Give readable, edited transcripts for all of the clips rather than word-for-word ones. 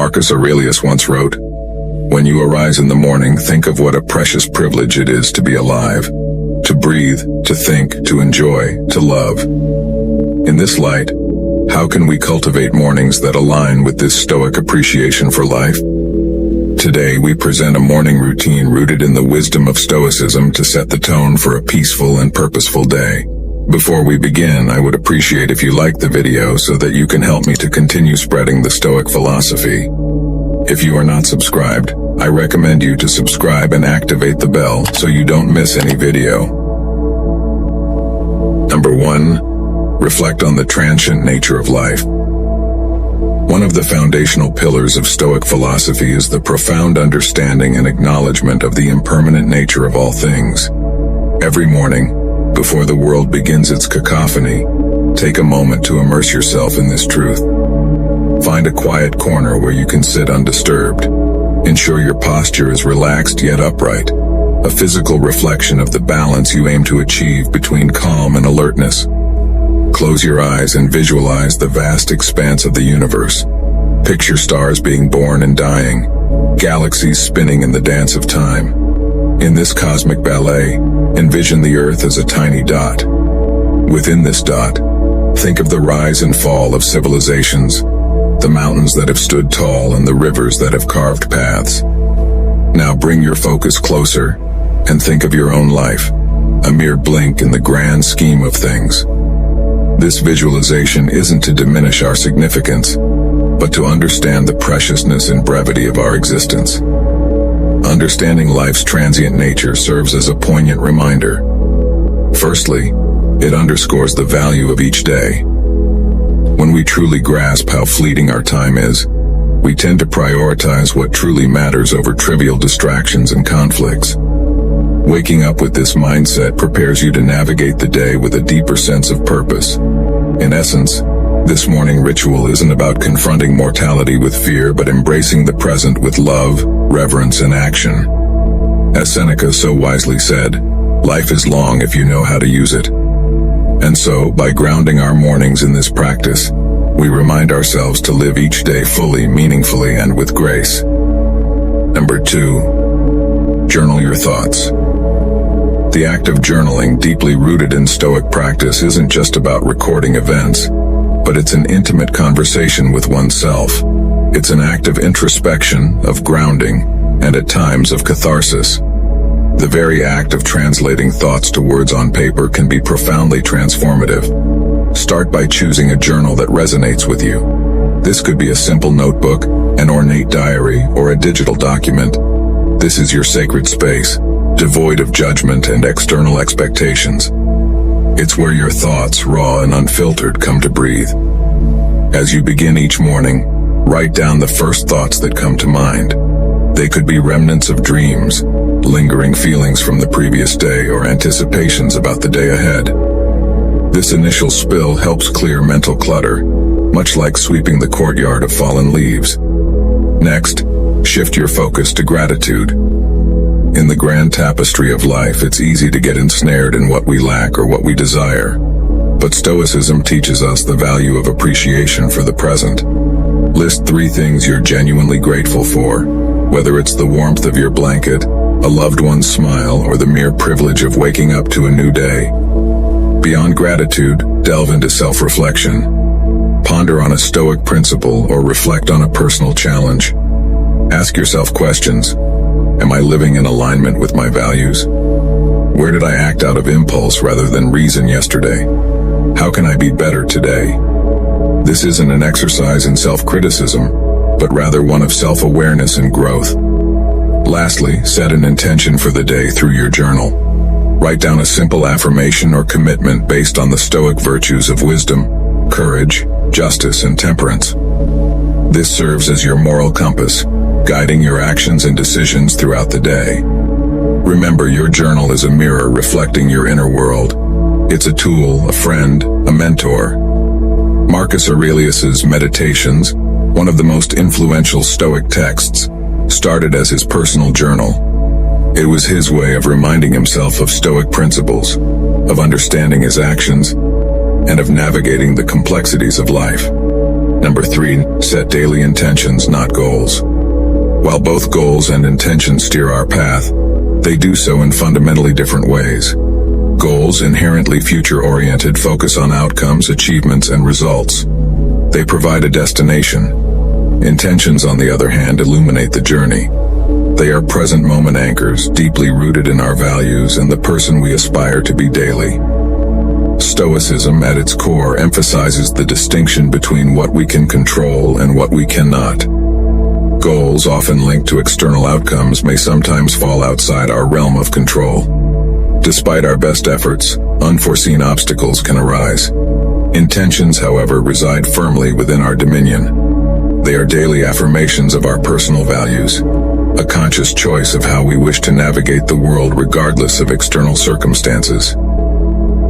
Marcus Aurelius once wrote, "When you arise in the morning, think of what a precious privilege it is to be alive, to breathe, to think, to enjoy, to love." In this light, how can we cultivate mornings that align with this Stoic appreciation for life? Today we present a morning routine rooted in the wisdom of Stoicism to set the tone for a peaceful and purposeful day. Before we begin, I would appreciate if you like the video so that you can help me to continue spreading the Stoic philosophy. If you are not subscribed, I recommend you to subscribe and activate the bell so you don't miss any video. Number 1. Reflect on the transient nature of life. One of the foundational pillars of Stoic philosophy is the profound understanding and acknowledgement of the impermanent nature of all things. Every morning, before the world begins its cacophony, take a moment to immerse yourself in this truth. Find a quiet corner where you can sit undisturbed. Ensure your posture is relaxed yet upright, a physical reflection of the balance you aim to achieve between calm and alertness. Close your eyes and visualize the vast expanse of the universe. Picture stars being born and dying, galaxies spinning in the dance of time. In this cosmic ballet, envision the Earth as a tiny dot. Within this dot, think of the rise and fall of civilizations, the mountains that have stood tall and the rivers that have carved paths. Now bring your focus closer and think of your own life, a mere blink in the grand scheme of things. This visualization isn't to diminish our significance, but to understand the preciousness and brevity of our existence. Understanding life's transient nature serves as a poignant reminder. Firstly, it underscores the value of each day. When we truly grasp how fleeting our time is, we tend to prioritize what truly matters over trivial distractions and conflicts. Waking up with this mindset prepares you to navigate the day with a deeper sense of purpose. In essence, this morning ritual isn't about confronting mortality with fear, but embracing the present with love, reverence, and action. As Seneca so wisely said, life is long if you know how to use it. And so, by grounding our mornings in this practice, we remind ourselves to live each day fully, meaningfully, and with grace. Number 2. Journal your thoughts. The act of journaling, deeply rooted in Stoic practice, isn't just about recording events, but it's an intimate conversation with oneself. It's an act of introspection, of grounding, and at times of catharsis. The very act of translating thoughts to words on paper can be profoundly transformative. Start by choosing a journal that resonates with you. This could be a simple notebook, an ornate diary, or a digital document. This is your sacred space, devoid of judgment and external expectations. It's where your thoughts, raw and unfiltered, come to breathe. As you begin each morning, write down the first thoughts that come to mind. They could be remnants of dreams, lingering feelings from the previous day, or anticipations about the day ahead. This initial spill helps clear mental clutter, much like sweeping the courtyard of fallen leaves. Next, shift your focus to gratitude. In the grand tapestry of life, it's easy to get ensnared in what we lack or what we desire. But Stoicism teaches us the value of appreciation for the present. List 3 things you're genuinely grateful for, whether it's the warmth of your blanket, a loved one's smile, or the mere privilege of waking up to a new day. Beyond gratitude, delve into self-reflection. Ponder on a Stoic principle or reflect on a personal challenge. Ask yourself questions. Am I living in alignment with my values? Where did I act out of impulse rather than reason yesterday? How can I be better today? This isn't an exercise in self-criticism, but rather one of self-awareness and growth. Lastly, set an intention for the day through your journal. Write down a simple affirmation or commitment based on the Stoic virtues of wisdom, courage, justice, and temperance. This serves as your moral compass, guiding your actions and decisions throughout the day. Remember, your journal is a mirror reflecting your inner world. It's a tool, a friend, a mentor. Marcus Aurelius's Meditations, one of the most influential Stoic texts, started as his personal journal. It was his way of reminding himself of Stoic principles, of understanding his actions, and of navigating the complexities of life. Number 3, set daily intentions, not goals. While both goals and intentions steer our path, they do so in fundamentally different ways. Goals, inherently future-oriented, focus on outcomes, achievements, and results. They provide a destination. Intentions, on the other hand, illuminate the journey. They are present-moment anchors, deeply rooted in our values and the person we aspire to be daily. Stoicism, at its core, emphasizes the distinction between what we can control and what we cannot. Goals, often linked to external outcomes, may sometimes fall outside our realm of control. Despite our best efforts, unforeseen obstacles can arise. Intentions, however, reside firmly within our dominion. They are daily affirmations of our personal values, a conscious choice of how we wish to navigate the world regardless of external circumstances.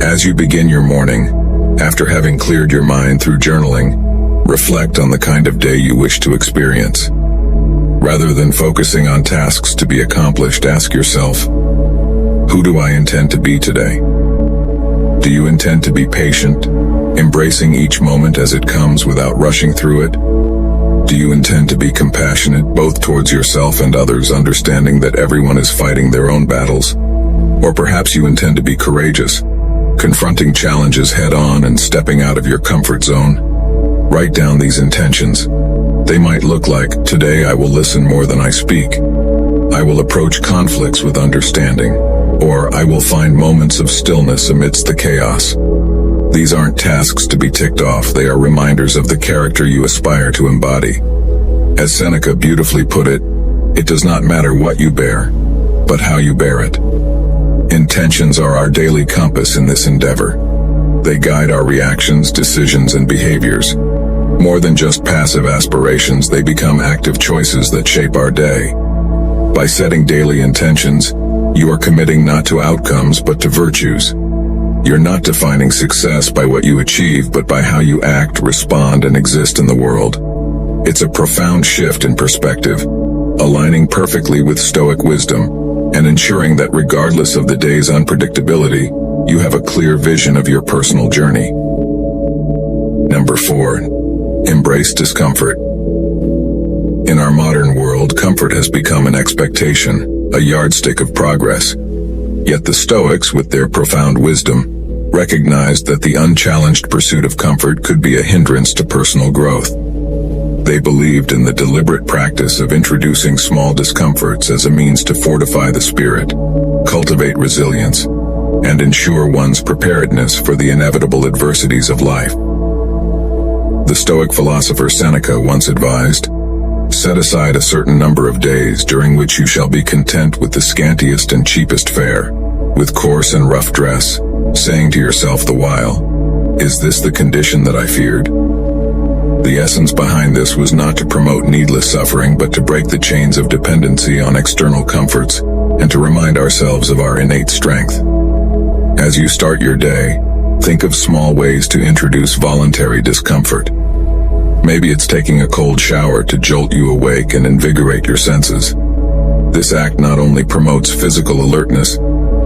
As you begin your morning, after having cleared your mind through journaling, reflect on the kind of day you wish to experience. Rather than focusing on tasks to be accomplished, ask yourself, who do I intend to be today? Do you intend to be patient, embracing each moment as it comes without rushing through it? Do you intend to be compassionate, both towards yourself and others, understanding that everyone is fighting their own battles? Or perhaps you intend to be courageous, confronting challenges head-on and stepping out of your comfort zone? Write down these intentions. They might look like, today I will listen more than I speak. I will approach conflicts with understanding. Or, I will find moments of stillness amidst the chaos. These aren't tasks to be ticked off, they are reminders of the character you aspire to embody. As Seneca beautifully put it, it does not matter what you bear, but how you bear it. Intentions are our daily compass in this endeavor. They guide our reactions, decisions, and behaviors. More than just passive aspirations, they become active choices that shape our day. By setting daily intentions, you are committing not to outcomes but to virtues. You're not defining success by what you achieve but by how you act, respond, and exist in the world. It's a profound shift in perspective, aligning perfectly with Stoic wisdom and ensuring that regardless of the day's unpredictability, you have a clear vision of your personal journey. Number 4, embrace discomfort. In our modern world, comfort has become an expectation, a yardstick of progress. Yet the Stoics, with their profound wisdom, recognized that the unchallenged pursuit of comfort could be a hindrance to personal growth. They believed in the deliberate practice of introducing small discomforts as a means to fortify the spirit, cultivate resilience, and ensure one's preparedness for the inevitable adversities of life. The Stoic philosopher Seneca once advised, set aside a certain number of days during which you shall be content with the scantiest and cheapest fare, with coarse and rough dress, saying to yourself the while, is this the condition that I feared? The essence behind this was not to promote needless suffering but to break the chains of dependency on external comforts and to remind ourselves of our innate strength. As you start your day, think of small ways to introduce voluntary discomfort. Maybe it's taking a cold shower to jolt you awake and invigorate your senses. This act not only promotes physical alertness,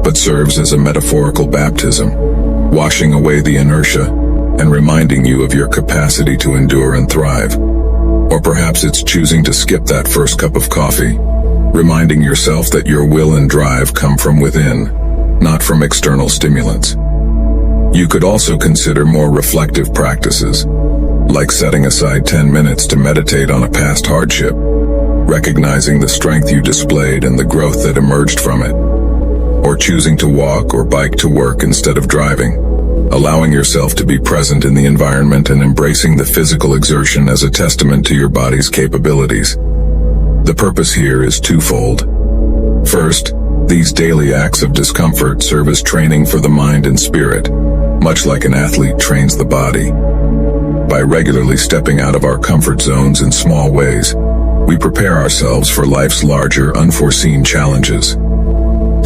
but serves as a metaphorical baptism, washing away the inertia and reminding you of your capacity to endure and thrive. Or perhaps it's choosing to skip that first cup of coffee, reminding yourself that your will and drive come from within, not from external stimulants. You could also consider more reflective practices, like setting aside 10 minutes to meditate on a past hardship, recognizing the strength you displayed and the growth that emerged from it. Or choosing to walk or bike to work instead of driving, allowing yourself to be present in the environment and embracing the physical exertion as a testament to your body's capabilities. The purpose here is twofold. First, these daily acts of discomfort serve as training for the mind and spirit, much like an athlete trains the body. By regularly stepping out of our comfort zones in small ways, we prepare ourselves for life's larger, unforeseen challenges.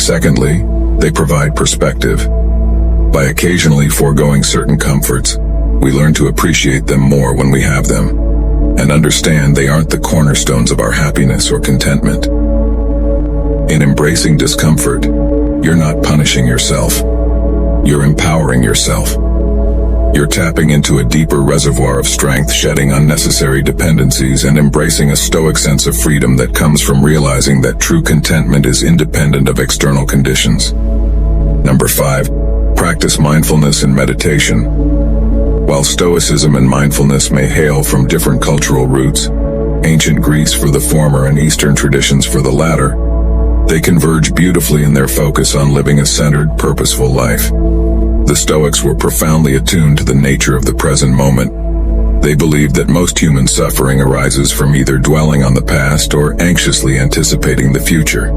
Secondly, they provide perspective. By occasionally foregoing certain comforts, we learn to appreciate them more when we have them, and understand they aren't the cornerstones of our happiness or contentment. In embracing discomfort, you're not punishing yourself. You're empowering yourself. You're tapping into a deeper reservoir of strength, shedding unnecessary dependencies and embracing a stoic sense of freedom that comes from realizing that true contentment is independent of external conditions. Number 5. Practice mindfulness and meditation. While Stoicism and mindfulness may hail from different cultural roots, ancient Greece for the former and Eastern traditions for the latter, they converge beautifully in their focus on living a centered, purposeful life. The Stoics were profoundly attuned to the nature of the present moment. They believed that most human suffering arises from either dwelling on the past or anxiously anticipating the future.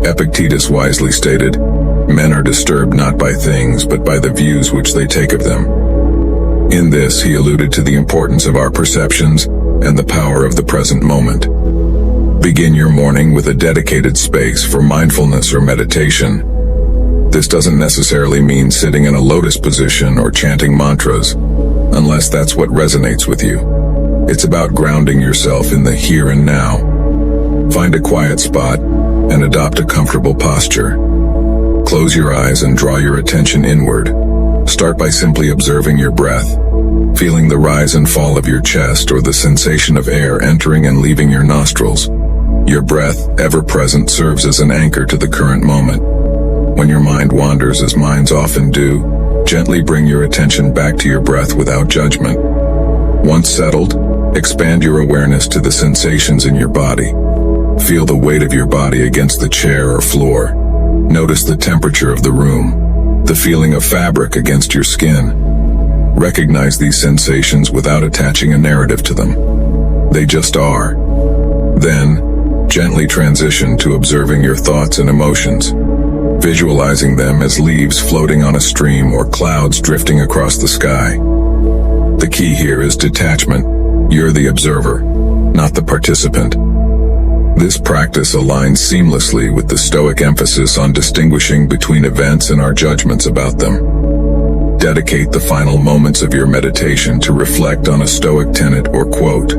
Epictetus wisely stated, "Men are disturbed not by things, but by the views which they take of them." In this, he alluded to the importance of our perceptions and the power of the present moment. Begin your morning with a dedicated space for mindfulness or meditation. This doesn't necessarily mean sitting in a lotus position or chanting mantras, unless that's what resonates with you. It's about grounding yourself in the here and now. Find a quiet spot and adopt a comfortable posture. Close your eyes and draw your attention inward. Start by simply observing your breath, feeling the rise and fall of your chest or the sensation of air entering and leaving your nostrils. Your breath, ever present, serves as an anchor to the current moment. When your mind wanders, as minds often do, gently bring your attention back to your breath without judgment. Once settled, expand your awareness to the sensations in your body. Feel the weight of your body against the chair or floor. Notice the temperature of the room, the feeling of fabric against your skin. Recognize these sensations without attaching a narrative to them. They just are. Then, gently transition to observing your thoughts and emotions, visualizing them as leaves floating on a stream or clouds drifting across the sky. The key here is detachment. You're the observer, not the participant. This practice aligns seamlessly with the Stoic emphasis on distinguishing between events and our judgments about them. Dedicate the final moments of your meditation to reflect on a Stoic tenet or quote.